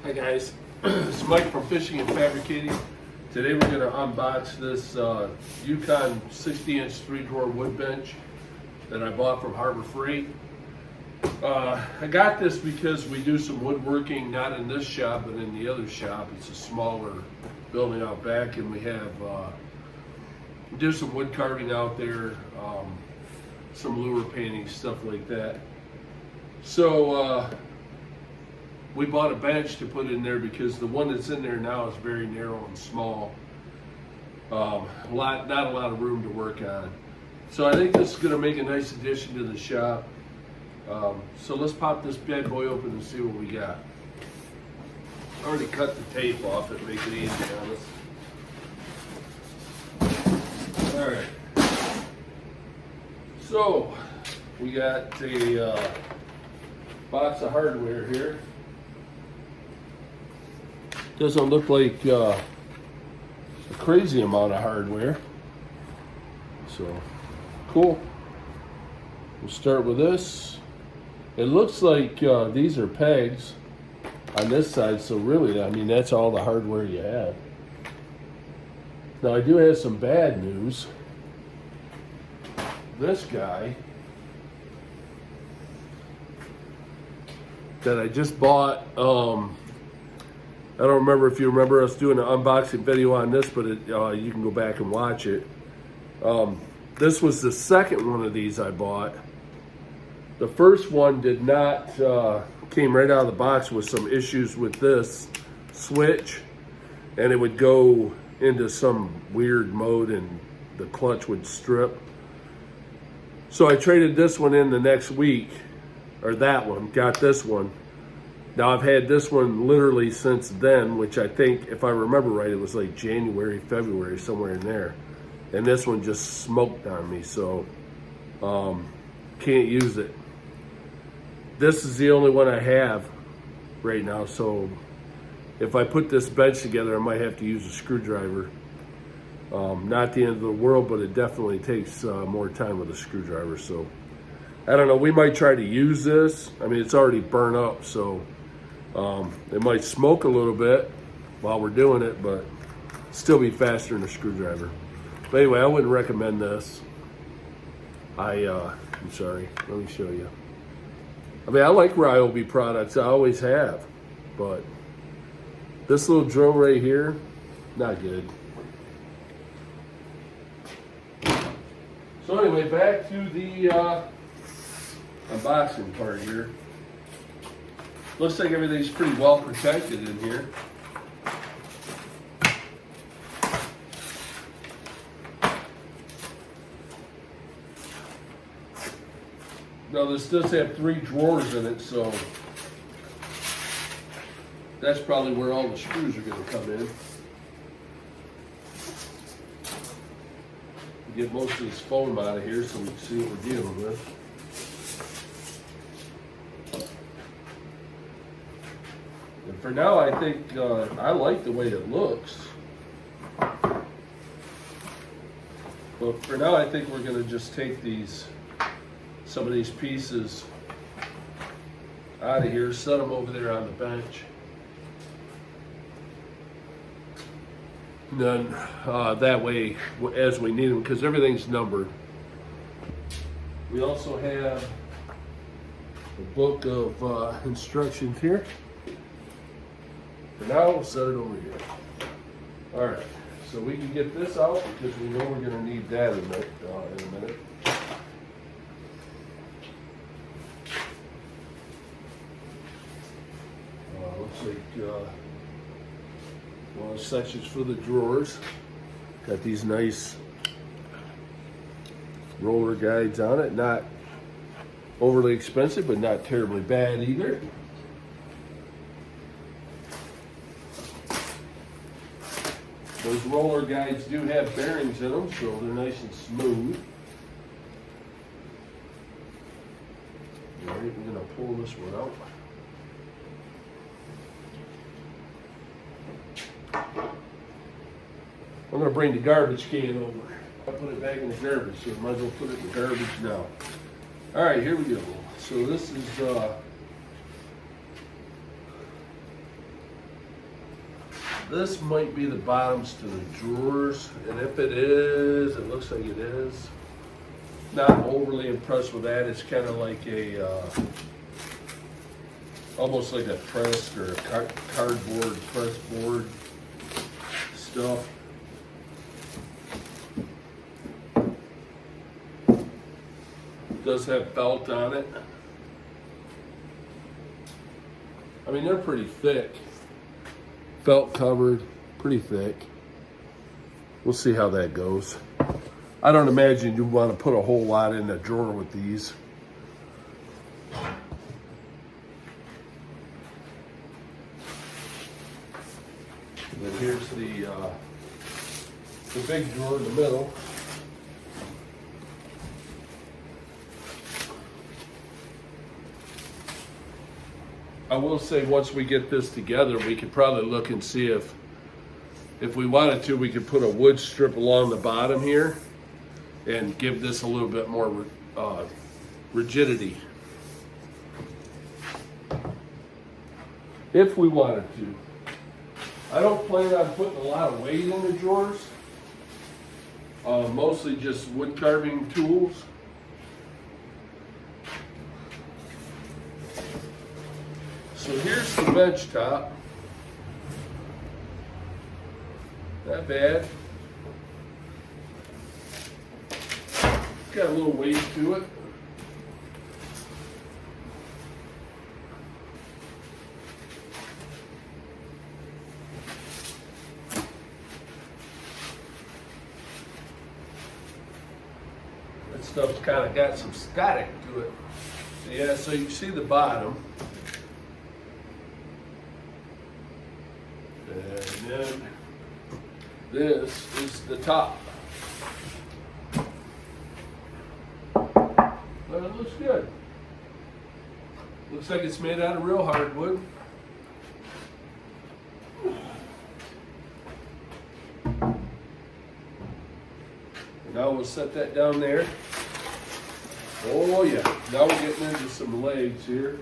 Hi guys, it's Mike from Fishing and Fabricating. Today we're going to unbox this Yukon 60-inch 3-drawer wood bench that I bought from Harbor Freight. I got this because we do some woodworking, not in this shop, but in the other shop. It's a smaller building out back, and we have do some wood carving out there, some lure painting, stuff like that. So we bought a bench to put in there because the one that's in there now is very narrow and small. Not a lot of room to work on. So I think this is going to make a nice addition to the shop. So let's pop this bad boy open and see what we got. I already cut the tape off it, make it easy on us. All right. So we got a box of hardware here. Doesn't look like a crazy amount of hardware. So cool. We'll start with this. It looks like these are pegs on this side, so really, I mean, that's all the hardware you have. Now, I do have some bad news. This guy that I just bought, I don't remember if you remember us doing an unboxing video on this, but you can go back and watch it. This was the second one of these I bought. The first one did not, came right out of the box with some issues with this switch, and it would go into some weird mode and the clutch would strip. So I traded this one in the next week, or that one, got this one. Now I've had this one literally since then, which I think, if I remember right, it was like January, February, somewhere in there. And this one just smoked on me, so can't use it. This is the only one I have right now, so if I put this bench together, I might have to use a screwdriver. Not the end of the world, but it definitely takes more time with a screwdriver, so I don't know, we might try to use this. I mean, it's already burnt up, so it might smoke a little bit while we're doing it, but still be faster than a screwdriver. But anyway, I wouldn't recommend this. I'm sorry, let me show you. I mean, I like Ryobi products, I always have, but this little drill right here, not good. So anyway, back to the unboxing part here. Looks like everything's pretty well protected in here. Now this does have 3 drawers in it, so that's probably where all the screws are going to come in. Get most of this foam out of here so we can see what we're dealing with. And for now, I think I like the way it looks. But for now, I think we're going to just take some of these pieces out of here, set them over there on the bench. And then that way, as we need them, because everything's numbered. We also have a book of instructions here. For now, we'll set it over here. All right, so we can get this out because we know we're going to need that in a minute. Looks like sections for the drawers. Got these nice roller guides on it. Not overly expensive, but not terribly bad either. Those roller guides do have bearings in them, so they're nice and smooth. All right, we're going to pull this one out. I'm going to bring the garbage can over. I'll put it back in the garbage, so I might as well put it in the garbage now. All right, here we go. So this is This might be the bottoms to the drawers, and if it is, it looks like it is. Not overly impressed with that. It's kind of like a, almost like a pressed or a cardboard press board stuff. It does have felt on it. I mean, they're pretty thick. Felt covered, pretty thick. We'll see how that goes. I don't imagine you want to put a whole lot in the drawer with these. And then here's the big drawer in the middle. I will say once we get this together, we could probably look and see if we wanted to, we could put a wood strip along the bottom here and give this a little bit more rigidity. If we wanted to. I don't plan on putting a lot of weight in the drawers. Mostly just wood carving tools. So here's the bench top. Not bad. Got a little weight to it. That stuff's kind of got some static to it. So yeah, so you see the bottom. And then this is the top. Well, it looks good. Looks like it's made out of real hardwood. And now we'll set that down there. Oh yeah, now we're getting into some legs here.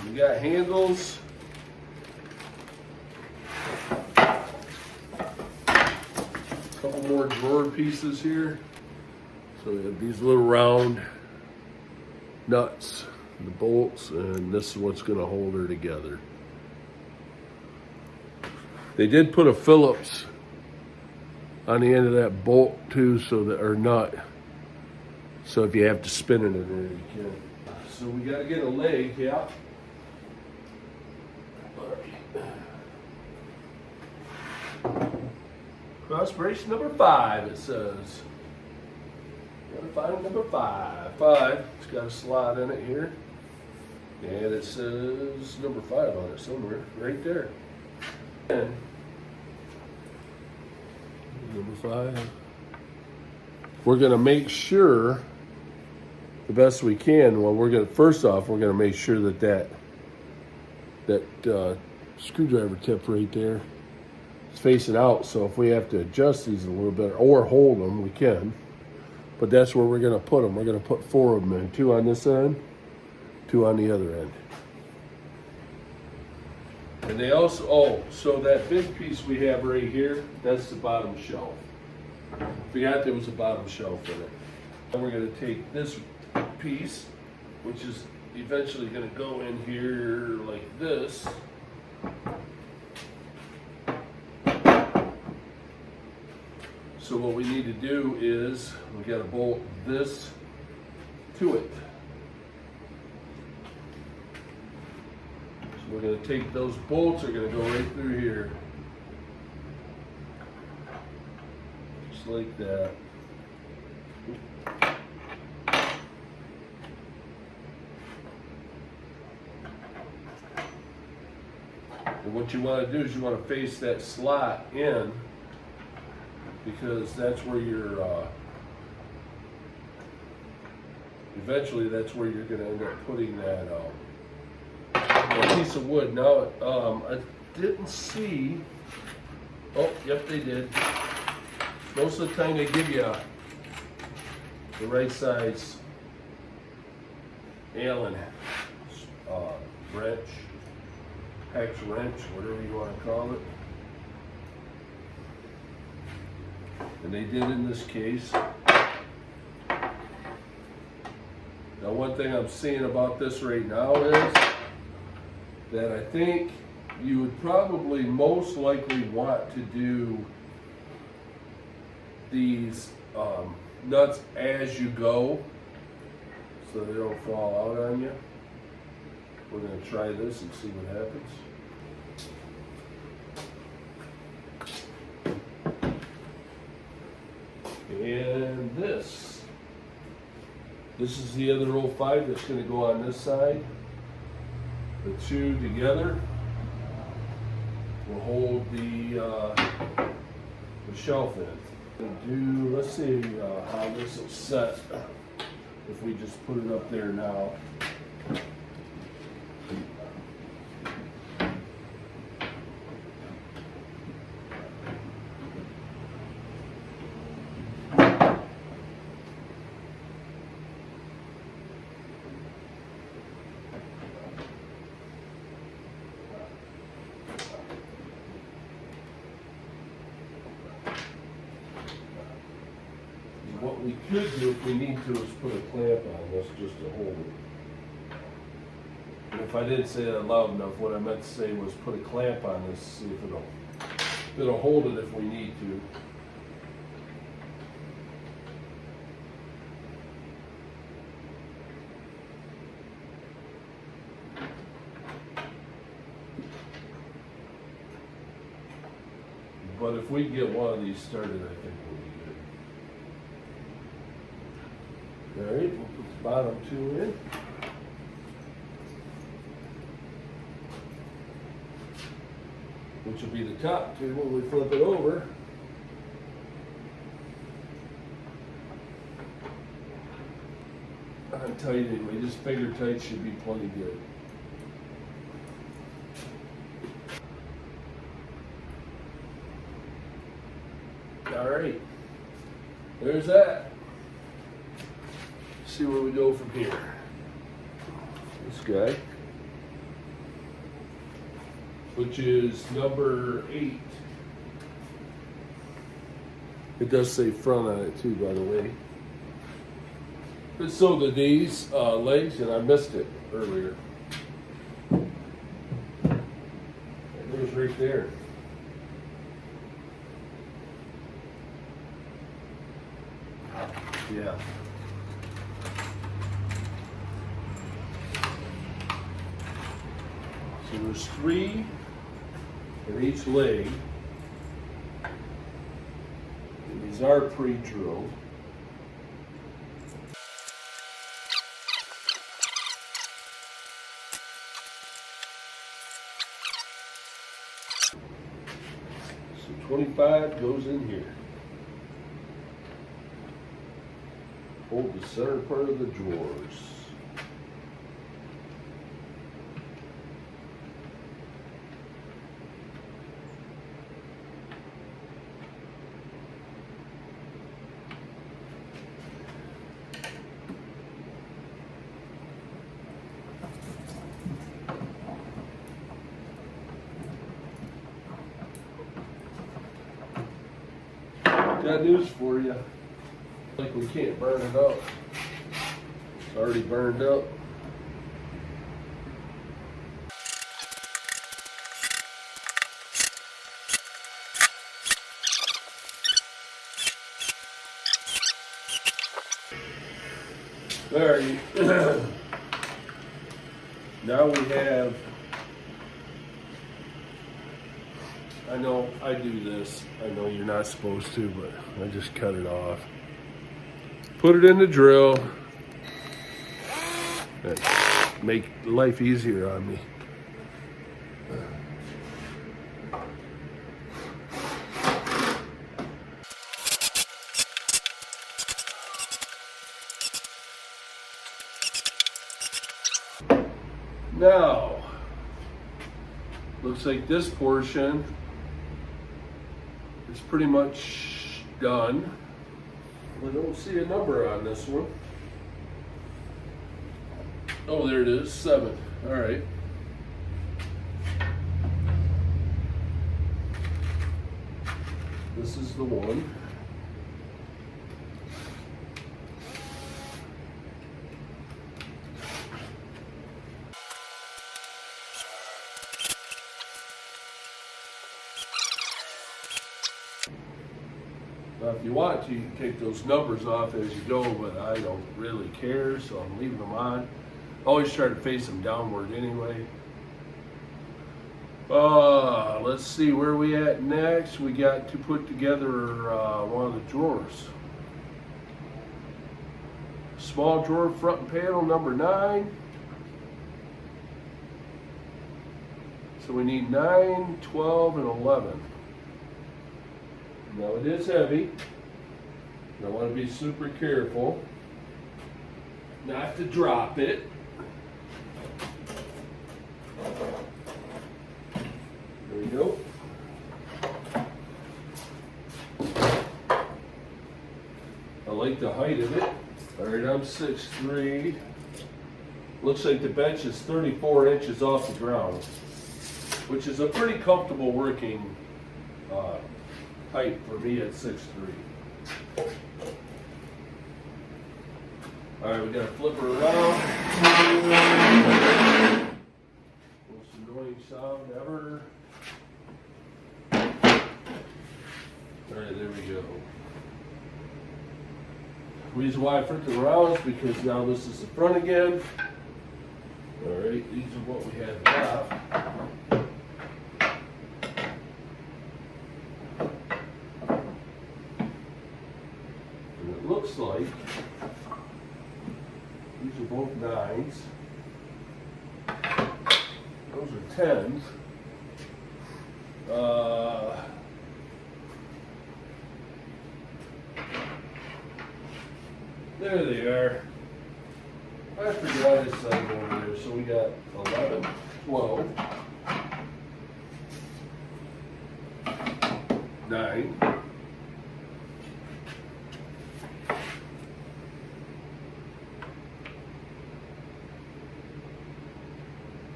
We got handles. Couple more drawer pieces here. So we have these little round nuts, the bolts, and this is what's going to hold her together. They did put a Phillips on the end of that bolt too, so that, or nut. So if you have to spin it in there, you can. So we got to get a leg, yeah. Cross brace number 5, it says. Gotta find number 5. 5, it's got a slot in it here. And it says number 5 on it somewhere, right there. And number 5. We're gonna make sure the best we can. Well, we're gonna, first off, we're gonna make sure that screwdriver tip right there is facing out, so if we have to adjust these a little bit or hold them, we can. But that's where we're going to put them. We're going to put 4 of them in, 2 on this end, 2 on the other end. And they also, oh, so that big piece we have right here, that's the bottom shelf. Forgot there was a bottom shelf in it. And we're going to take this piece, which is eventually going to go in here like this. So what we need to do is we got to bolt this to it. So we're going to take those bolts, are going to go right through here. Just like that. And what you want to do is you want to face that slot in, because that's where you're, eventually that's where you're going to end up putting that piece of wood. Now, I didn't see, oh, yep, they did. Most of the time they give you the right size Allen wrench, hex wrench, whatever you want to call it. And they did in this case. Now, one thing I'm seeing about this right now is that I think you would probably most likely want to do these nuts as you go so they don't fall out on you. We're going to try this and see what happens. And this is the other 05 that's going to go on this side. The two together will hold the shelf in. Let's see how this will set if we just put it up there now. What we could do if we need to is put a clamp on this just to hold it. And if I didn't say that loud enough, what I meant to say was put a clamp on this, see if it'll hold it if we need to. But if we get one of these started, I think we'll be good. All right, we'll put the bottom two in. Which will be the top two when we flip it over. I'm telling you anyway, this figure tight should be plenty good. All right, there's that. See where we go from here. This guy, which is number 8. It does say front on it too, by the way. But so did these legs, and I missed it earlier. It was right there. Yeah. So there's 3 in each leg. And these are pre-drilled. So 25 goes in here. Hold the center part of the drawers. Got news for you. Like we can't burn it up. It's already burned up. Alright. Now we have, I know I do this. I know you're not supposed to, but I just cut it off. Put it in the drill. Make life easier on me. Now, looks like this portion is pretty much done. I don't see a number on this one. Oh, there it is, 7. All right. This is the one. Now, if you want to, you can take those numbers off as you go, but I don't really care, so I'm leaving them on. Always try to face them downward anyway. Let's see where we at next. We got to put together one of the drawers. Small drawer front panel number 9. So we need 9, 12, and 11. Now it is heavy. I want to be super careful not to drop it. There we go. I like the height of it. All right, I'm 6'3". Looks like the bench is 34 inches off the ground, which is a pretty comfortable working height for me at 6'3". All right, we gotta flip her around. Most annoying sound ever. All right, there we go. Reason why I flipped it around is because now this is the front again. All right, these are what we had left. And it looks like these are both 9s. Those are 10s. There they are. I forgot his side over there. So we got 11, 12, 9,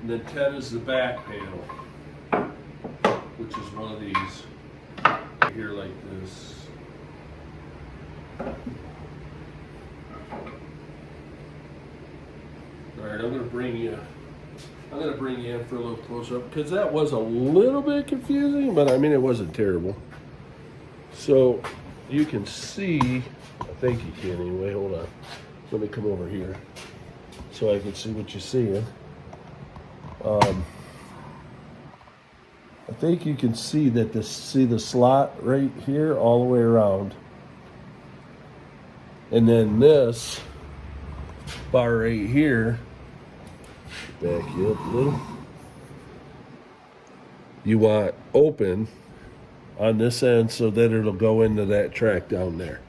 and then 10 is the back panel, which is one of these here like this. All right, I'm gonna bring you in for a little closer up because that was a little bit confusing, but I mean it wasn't terrible. So you can see, I think you can anyway. Hold on, let me come over here so I can see what you're seeing. I think you can see that see the slot right here all the way around, and then this bar right here. Back you up a little. You want open on this end so that it'll go into that track down there.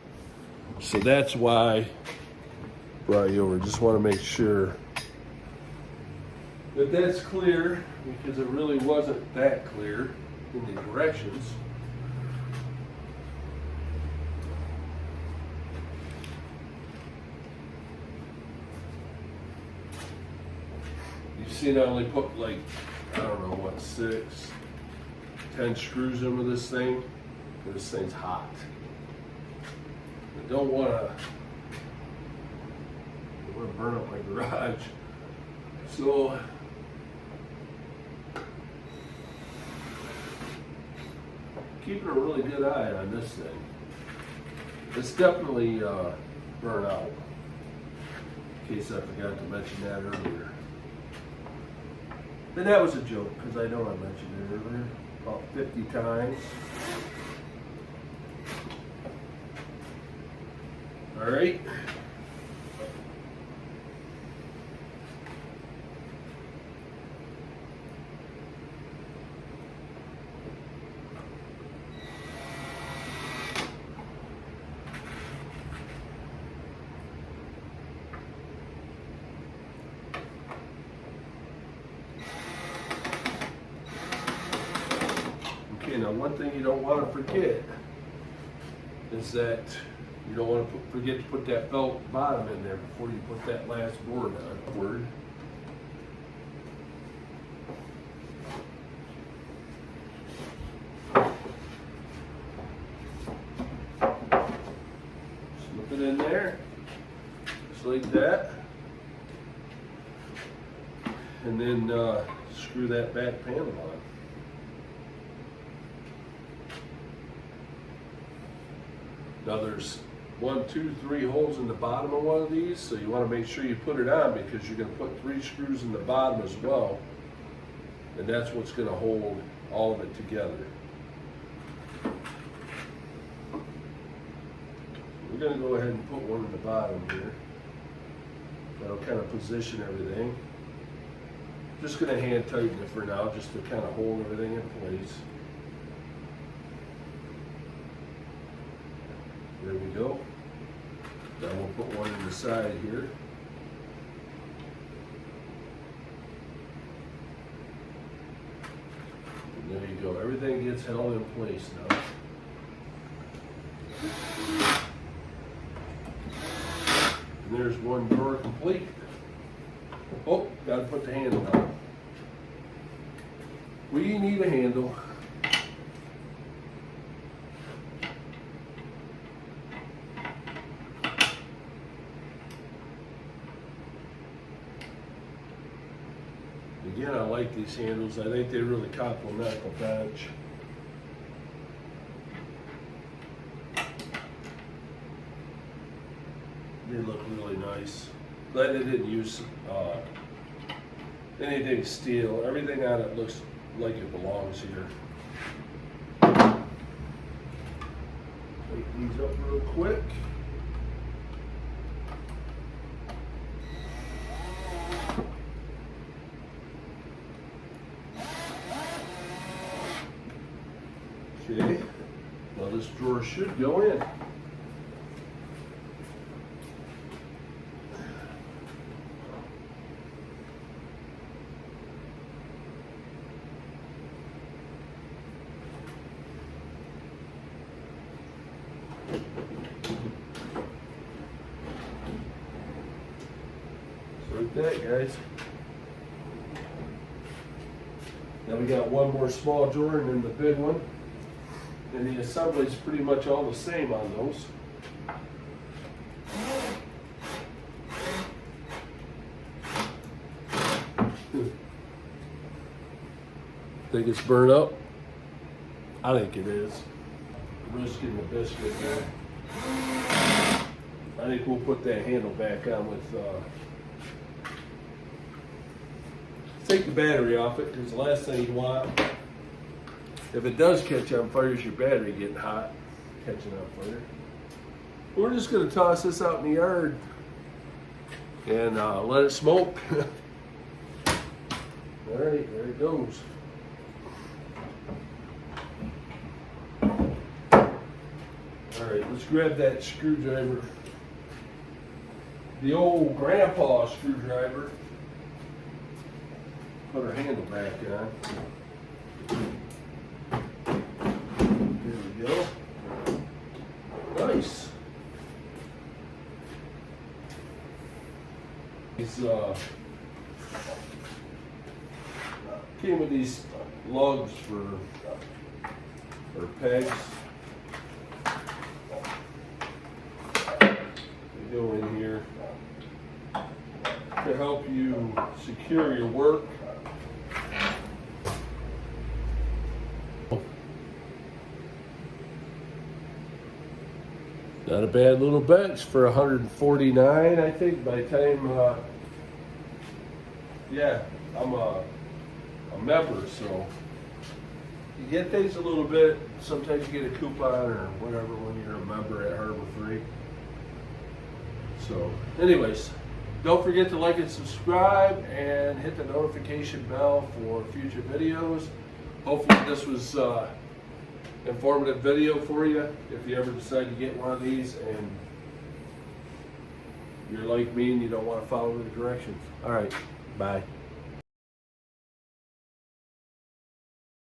So that's why I brought you over. Just want to make sure that that's clear, because it really wasn't that clear in the directions. You've seen I only put like, I don't know what, 6, 10 screws into this thing, because this thing's hot. I don't want to burn up my garage. So keeping a really good eye on this thing. It's definitely burnt out, in case I forgot to mention that earlier. And that was a joke, because I know I mentioned it earlier about 50 times. All right. Now, one thing you don't want to forget is that you don't want to forget to put that felt bottom in there before you put that last board on. like that. And then screw that back panel on. Now there's 1, 2, 3 holes in the bottom of one of these, so you want to make sure you put it on because you're going to put 3 screws in the bottom as well, and that's what's going to hold all of it together. We're going to go ahead and put one in the bottom here. That'll kind of position everything. Just going to hand tighten it for now, just to kind of hold everything in place. There we go. Now we'll put one in the side here. And there you go. Everything gets held in place now. And there's one drawer complete. Oh, gotta put the handle on. We need a handle. Again, I like these handles. I think they really complement the bench. They look really nice. But they didn't use anything steel. Everything on it looks like it belongs here. Tighten these up real quick. Okay, now this drawer should go in. So like that, guys. Now we got one more small drawer and then the big one. And the assembly is pretty much all the same on those. Think it's burnt up? I think it is. Risking the biscuit there. I think we'll put that handle back on with, take the battery off it, because the last thing you want, if it does catch on fire, is your battery getting hot, catching on fire. We're just going to toss this out in the yard and let it smoke. All right, there it goes. All right, let's grab that screwdriver. The old grandpa screwdriver. Put our handle back on. There we go. Nice. These came with these lugs for or pegs. They go in here to help you secure your work. Not a bad little bench for $149, I think. By the time, yeah, I'm a member, so you get things a little bit. Sometimes you get a coupon or whatever when you're a member at Harbor Freight. So, anyways, don't forget to like and subscribe and hit the notification bell for future videos. Hopefully this was informative video for you if you ever decide to get one of these and you're like me and you don't want to follow the directions. All right, bye.